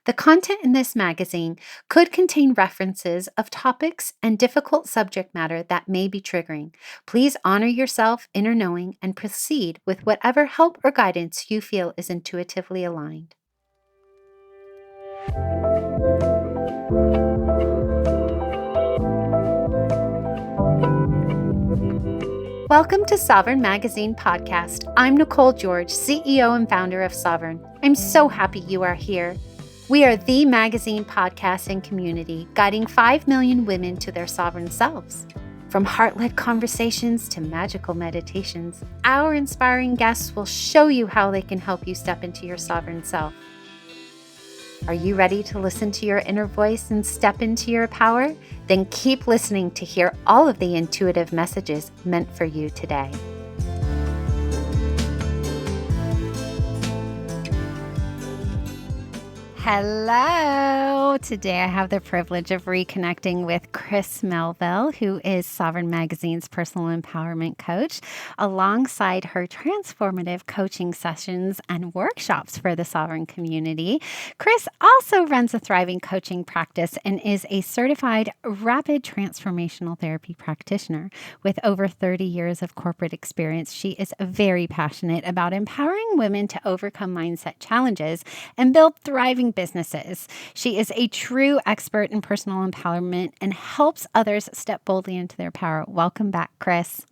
The content in this magazine could contain references of topics and difficult subject matter that may be triggering. Please honor yourself, inner knowing, and proceed with whatever help or guidance you feel is intuitively aligned. Welcome to Sovereign Magazine Podcast. I'm Nicole George, CEO and founder of Sovereign. I'm so happy you are here. We are the magazine, podcast, and community guiding 5 million women to their sovereign selves. From heart-led conversations to magical meditations, our inspiring guests will show you how they can help you step into your sovereign self. Are you ready to listen to your inner voice and step into your power? Then keep listening to hear all of the intuitive messages meant for you today. Hello! Today I have the privilege of reconnecting with Chris Melville, who is Sovereign Magazine's personal empowerment coach, alongside her transformative coaching sessions and workshops for the Sovereign community. Chris also runs a thriving coaching practice and is a certified rapid transformational therapy practitioner. With over 30 years of corporate experience, she is very passionate about empowering women to overcome mindset challenges and build thriving businesses. She is a true expert in personal empowerment and helps others step boldly into their power. Welcome back, Chris.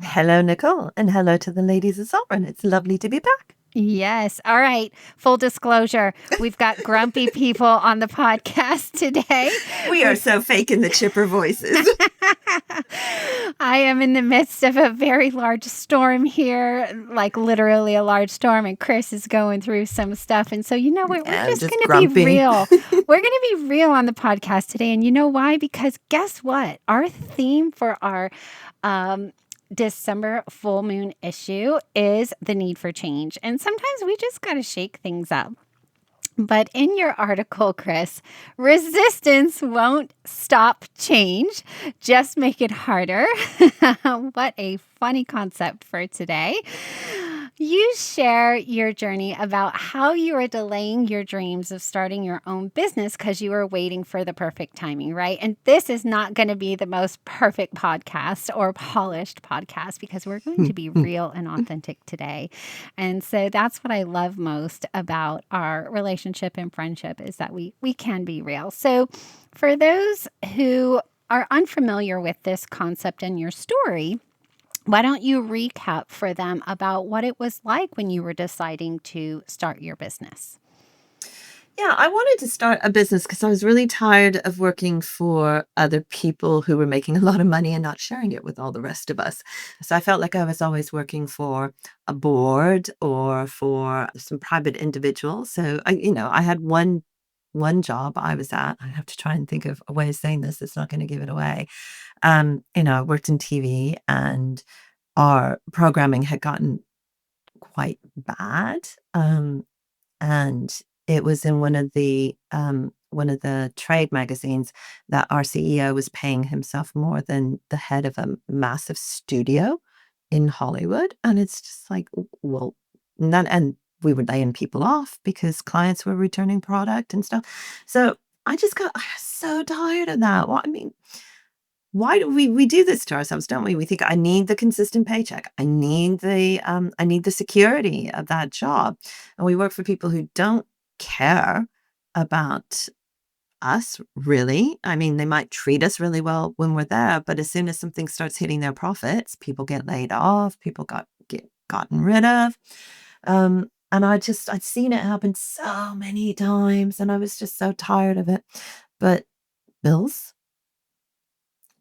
Hello, Nicole, and hello to the ladies of Sovereign. It's lovely to be back. Yes. All right. Full disclosure, we've got grumpy people on the podcast today. We are so fake in the chipper voices. I am in the midst of a very large storm here, like literally a large storm, and Chris is going through some stuff. And so, we're just going to be real. We're going to be real on the podcast today. And you know why? Because guess what? Our theme for our December full moon issue is the need for change. And sometimes we just got to shake things up. But in your article, Chris, resistance won't stop change, just make it harder. What a funny concept for today. You share your journey about how you are delaying your dreams of starting your own business because you are waiting for the perfect timing, right? And this is not going to be the most perfect podcast or polished podcast because we're going to be real and authentic today. And so that's what I love most about our relationship and friendship is that we can be real. So for those who are unfamiliar with this concept and your story, why don't you recap for them about what it was like when you were deciding to start your business? Yeah, I wanted to start a business because I was really tired of working for other people who were making a lot of money and not sharing it with all the rest of us. So I felt like I was always working for a board or for some private individuals. So I had one job I was at. I have to try and think of a way of saying this that's not going to give it away. I worked in TV and our programming had gotten quite bad. And it was in one of the trade magazines that our CEO was paying himself more than the head of a massive studio in Hollywood. And it's just like, well, none, and we were laying people off because clients were returning product and stuff. So I was so tired of that. Well, I mean, why do we do this to ourselves, don't we? We think I need the consistent paycheck. I need the security of that job. And we work for people who don't care about us really. I mean, they might treat us really well when we're there, but as soon as something starts hitting their profits, people get laid off, people get gotten rid of. And I'd seen it happen so many times and I was just so tired of it. But bills,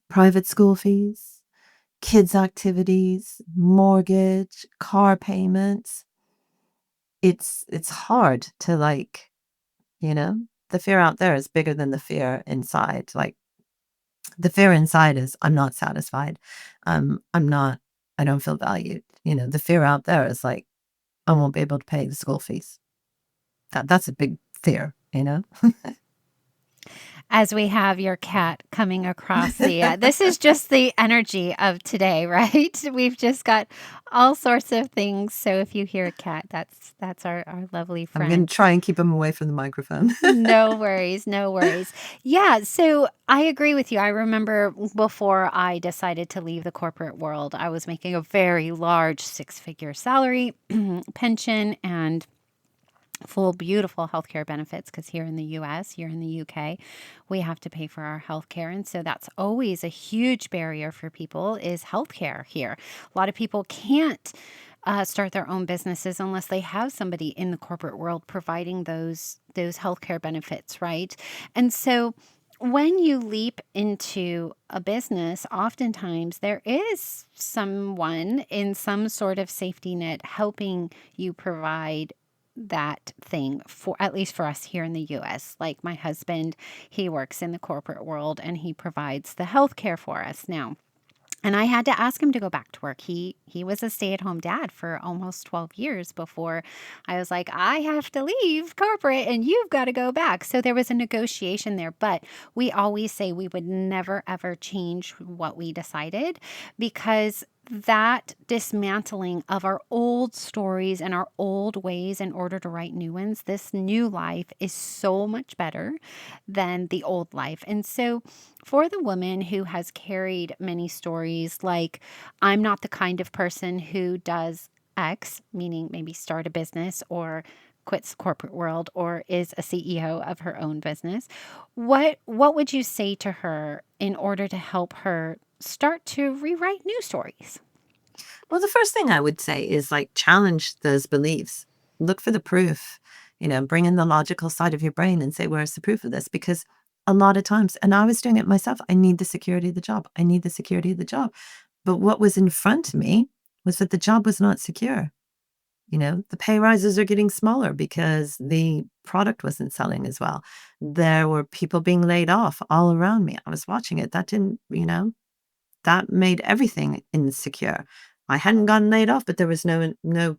private school fees, kids' activities, mortgage, car payments. It's hard to the fear out there is bigger than the fear inside. Like the fear inside is I'm not satisfied. I don't feel valued. The fear out there is like I won't be able to pay the school fees. That's a big fear. As we have your cat coming across this is just the energy of today, right? We've just got all sorts of things. So if you hear a cat, that's our lovely I'm going friend. to try and keep him away from the microphone. No worries, no worries. Yeah, so I agree with you. I remember before I decided to leave the corporate world, I was making a very large six-figure salary, pension, and full beautiful healthcare benefits, because here in the US, here in the UK, we have to pay for our healthcare, and so that's always a huge barrier for people is healthcare here. A lot of people can't start their own businesses unless they have somebody in the corporate world providing those healthcare benefits, right? And so when you leap into a business, oftentimes there is someone in some sort of safety net helping you provide that thing, for at least for us here in the US. Like my husband, he works in the corporate world and he provides the health care for us now. And I had to ask him to go back to work. He was a stay-at-home dad for almost 12 years before I was like, I have to leave corporate and you've got to go back. So there was a negotiation there, but we always say we would never ever change what we decided, because that dismantling of our old stories and our old ways in order to write new ones, this new life is so much better than the old life. And so for the woman who has carried many stories like, I'm not the kind of person who does X, meaning maybe start a business or quits the corporate world or is a CEO of her own business, what would you say to her in order to help her start to rewrite new stories? Well, the first thing I would say is like challenge those beliefs. Look for the proof, bring in the logical side of your brain and say, where's the proof of this? Because a lot of times, and I was doing it myself, I need the security of the job. I need the security of the job. But what was in front of me was that the job was not secure. The pay rises are getting smaller because the product wasn't selling as well. There were people being laid off all around me. I was watching it. That didn't, that made everything insecure. I hadn't gotten laid off, but there was no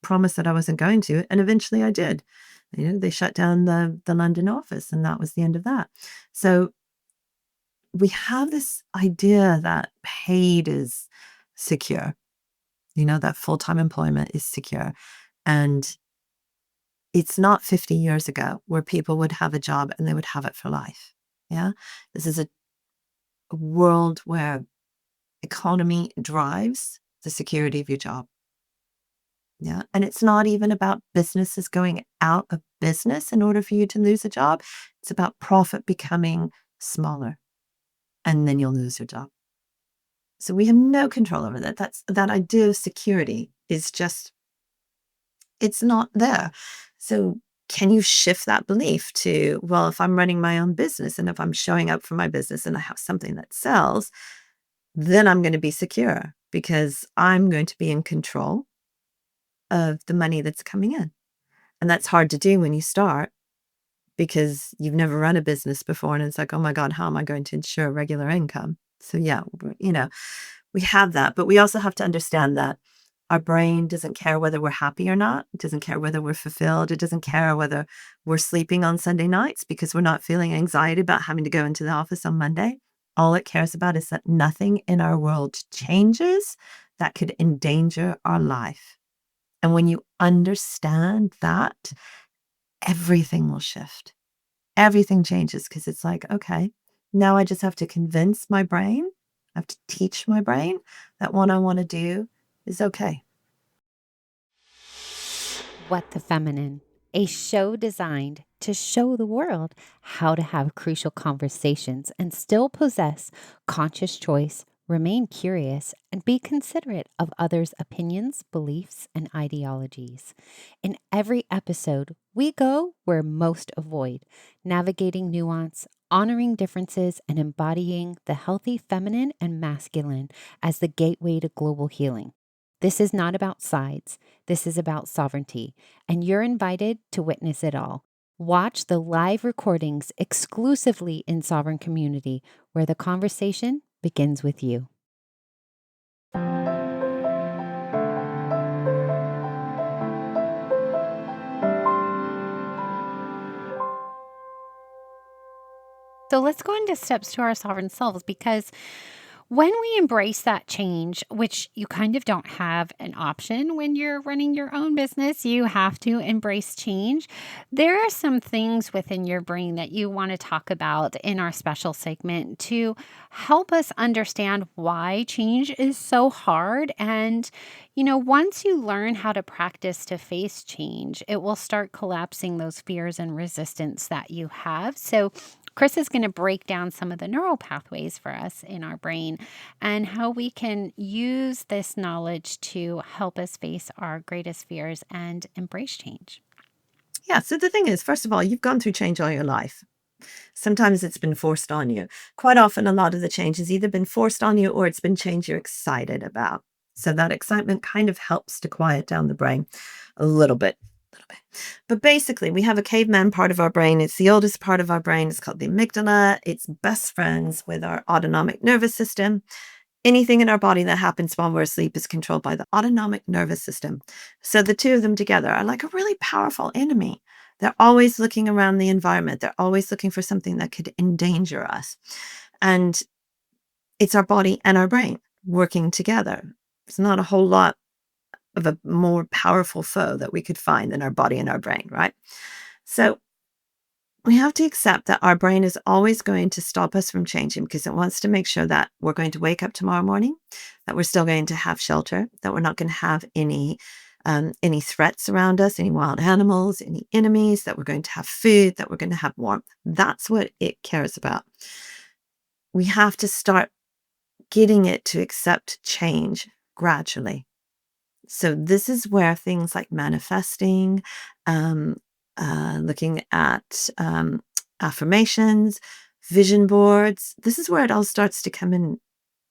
promise that I wasn't going to, and eventually I did. They shut down the London office, and that was the end of that. So we have this idea that paid is secure, that full-time employment is secure. And it's not 50 years ago where people would have a job and they would have it for life. Yeah. This is a world where economy drives the security of your job. Yeah. And it's not even about businesses going out of business in order for you to lose a job. It's about profit becoming smaller, and then you'll lose your job. So we have no control over that. That idea of security is just, it's not there. So can you shift that belief to, well, if I'm running my own business and if I'm showing up for my business and I have something that sells, then I'm going to be secure because I'm going to be in control of the money that's coming in. And that's hard to do when you start because you've never run a business before. And it's like, oh my God, how am I going to ensure regular income? So yeah, we have that, but we also have to understand that our brain doesn't care whether we're happy or not. It doesn't care whether we're fulfilled. It doesn't care whether we're sleeping on Sunday nights because we're not feeling anxiety about having to go into the office on Monday. All it cares about is that nothing in our world changes that could endanger our life. And when you understand that, everything will shift. Everything changes because it's like, okay, now I just have to convince my brain, I have to teach my brain that what I want to do is okay. What the Feminine, a show designed to show the world how to have crucial conversations and still possess conscious choice, remain curious, and be considerate of others' opinions, beliefs, and ideologies. In every episode, we go where most avoid, navigating nuance, honoring differences, and embodying the healthy feminine and masculine as the gateway to global healing. This is not about sides. This is about sovereignty, and you're invited to witness it all. Watch the live recordings exclusively in Sovereign Community, where the conversation begins with you. So let's go into steps to our sovereign selves, because when we embrace that change, which you kind of don't have an option when you're running your own business, you have to embrace change. There are some things within your brain that you want to talk about in our special segment to help us understand why change is so hard. And, once you learn how to practice to face change, it will start collapsing those fears and resistance that you have. So, Chris is going to break down some of the neural pathways for us in our brain and how we can use this knowledge to help us face our greatest fears and embrace change. Yeah. So the thing is, first of all, you've gone through change all your life. Sometimes it's been forced on you. Quite often, a lot of the change has either been forced on you or it's been change you're excited about. So that excitement kind of helps to quiet down the brain a little bit. Little bit. But basically, we have a caveman part of our brain. It's the oldest part of our brain. It's called the amygdala. It's best friends with our autonomic nervous system. Anything in our body that happens while we're asleep is controlled by the autonomic nervous system. So the two of them together are like a really powerful enemy. They're always looking around the environment. They're always looking for something that could endanger us. And it's our body and our brain working together. It's not a whole lot of a more powerful foe that we could find than our body and our brain, right? So we have to accept that our brain is always going to stop us from changing because it wants to make sure that we're going to wake up tomorrow morning, that we're still going to have shelter, that we're not going to have any threats around us, any wild animals, any enemies, that we're going to have food, that we're going to have warmth. That's what it cares about. We have to start getting it to accept change gradually. So this is where things like manifesting, um, looking at affirmations, vision boards, this is where it all starts to come in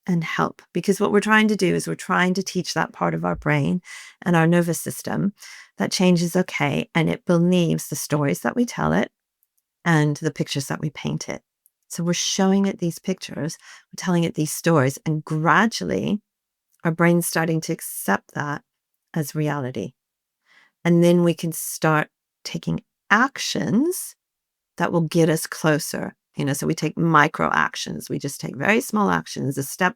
and help. Because what we're trying to do is we're trying to teach that part of our brain and our nervous system that change is okay. And it believes the stories that we tell it and the pictures that we paint it. So we're showing it these pictures, we're telling it these stories, and gradually our brain's starting to accept that as reality. And then we can start taking actions that will get us closer. So we take micro actions. We just take very small actions, a step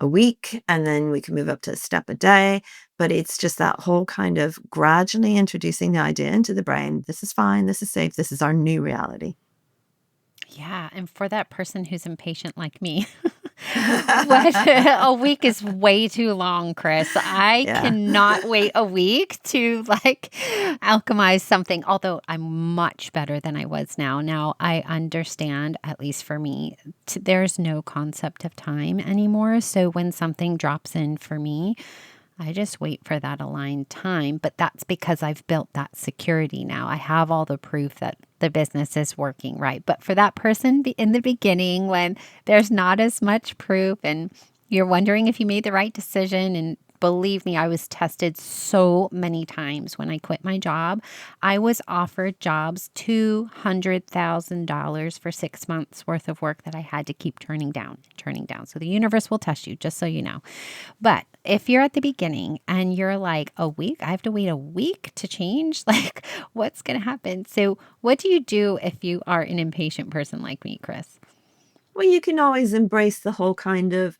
a week, and then we can move up to a step a day. But it's just that whole kind of gradually introducing the idea into the brain. This is fine. This is safe. This is our new reality. Yeah, and for that person who's impatient like me, what a week is way too long, Chris. I Yeah. cannot wait a week to alchemize something, although I'm much better than I was now. Now I understand, at least for me, there's no concept of time anymore. So when something drops in for me, I just wait for that aligned time, but that's because I've built that security now. I have all the proof that the business is working right. But for that person in the beginning, when there's not as much proof and you're wondering if you made the right decision, and believe me, I was tested so many times when I quit my job. I was offered jobs $200,000 for 6 months worth of work that I had to keep turning down, turning down. So the universe will test you, just so you know. But if you're at the beginning and you're like, a week, I have to wait a week to change, like what's going to happen? So, what do you do if you are an impatient person like me, Chris? Well, you can always embrace the whole kind of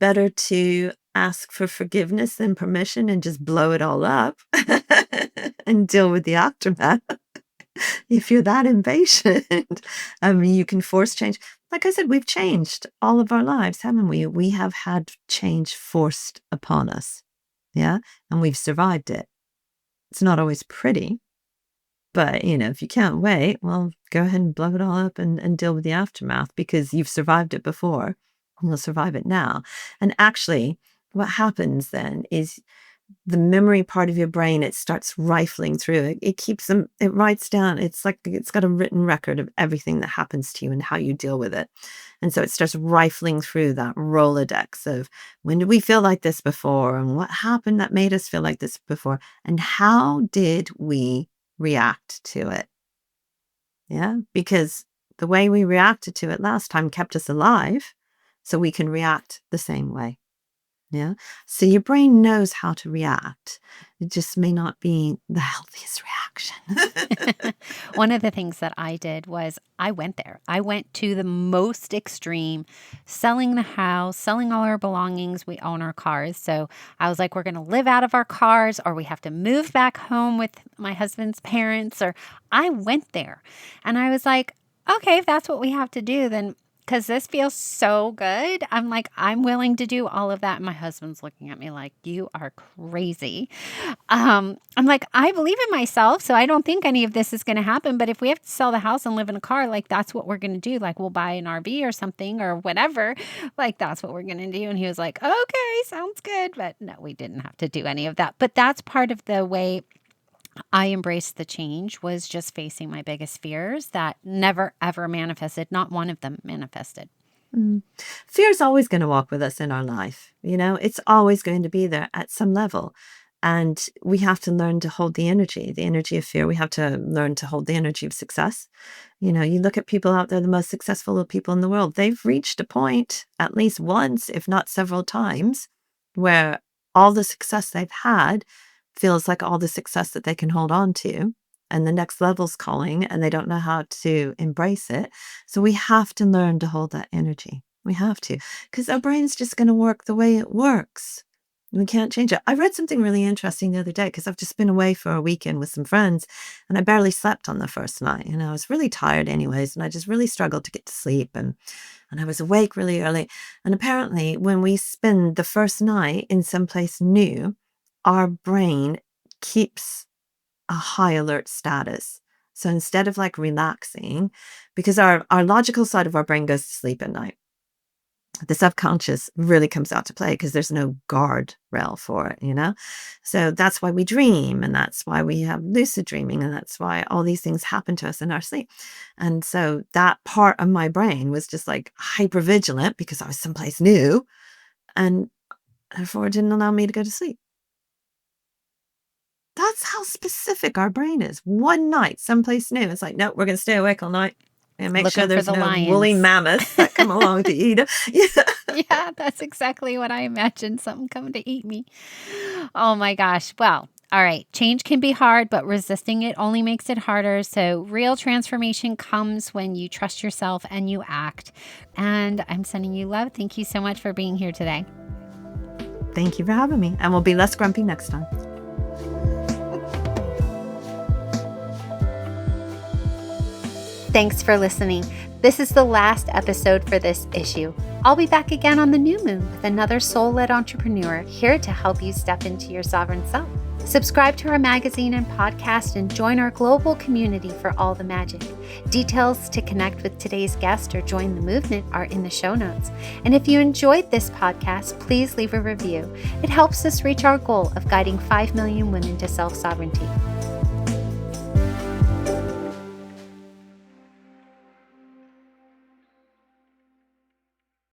better to ask for forgiveness than permission and just blow it all up and deal with the aftermath. If you're that impatient, I mean, you can force change. Like I said, we've changed all of our lives, haven't we? We have had change forced upon us. Yeah. And we've survived it. It's not always pretty, but if you can't wait, well, go ahead and blow it all up and deal with the aftermath because you've survived it before and you'll survive it now. And actually, what happens then is the memory part of your brain, it starts rifling through it. It keeps them, it writes down, it's like it's got a written record of everything that happens to you and how you deal with it. And so it starts rifling through that Rolodex of when did we feel like this before and what happened that made us feel like this before and how did we react to it? Yeah, because the way we reacted to it last time kept us alive, so we can react the same way. Yeah. So your brain knows how to react. It just may not be the healthiest reaction. One of the things that I did was I went there. I went to the most extreme, selling the house, selling all our belongings. We own our cars. So I was like, we're going to live out of our cars, or we have to move back home with my husband's parents. Or I went there and I was like, okay, if that's what we have to do, then because this feels so good. I'm like, I'm willing to do all of that. And my husband's looking at me like, you are crazy. I'm like, I believe in myself, so I don't think any of this is going to happen. But if we have to sell the house and live in a car, like that's what we're going to do. Like we'll buy an RV or something or whatever. Like that's what we're going to do. And he was like, okay, sounds good. But no, we didn't have to do any of that. But that's part of the way I embraced the change, was just facing my biggest fears that never, ever manifested. Not one of them manifested. Mm. Fear is always going to walk with us in our life. It's always going to be there at some level. And we have to learn to hold the energy of fear. We have to learn to hold the energy of success. You look at people out there, the most successful people in the world, they've reached a point at least once, if not several times, where all the success they've had feels like all the success that they can hold on to. And the next level's calling and they don't know how to embrace it. So we have to learn to hold that energy. We have to, because our brain's just going to work the way it works. We can't change it. I read something really interesting the other day because I've just been away for a weekend with some friends and I barely slept on the first night. I was really tired anyways, and I just really struggled to get to sleep. And I was awake really early. And apparently when we spend the first night in someplace new, our brain keeps a high alert status. So instead of like relaxing, because our logical side of our brain goes to sleep at night, the subconscious really comes out to play because there's no guardrail for it. So that's why we dream, and that's why we have lucid dreaming, and that's why all these things happen to us in our sleep. And so that part of my brain was just like hyper vigilant because I was someplace new, and therefore it didn't allow me to go to sleep. That's how specific our brain is. One night, someplace new. It's like, no, we're going to stay awake all night and make sure there's no woolly mammoths that come along to eat it. Yeah. Yeah, that's exactly what I imagined. Something coming to eat me. Oh my gosh. Well, all right. Change can be hard, but resisting it only makes it harder. So real transformation comes when you trust yourself and you act. And I'm sending you love. Thank you so much for being here today. Thank you for having me. And we'll be less grumpy next time. Thanks for listening. This is the last episode for this issue. I'll be back again on the new moon with another soul-led entrepreneur here to help you step into your sovereign self. Subscribe to our magazine and podcast and join our global community for all the magic. Details to connect with today's guest or join the movement are in the show notes. And if you enjoyed this podcast, please leave a review. It helps us reach our goal of guiding 5 million women to self-sovereignty.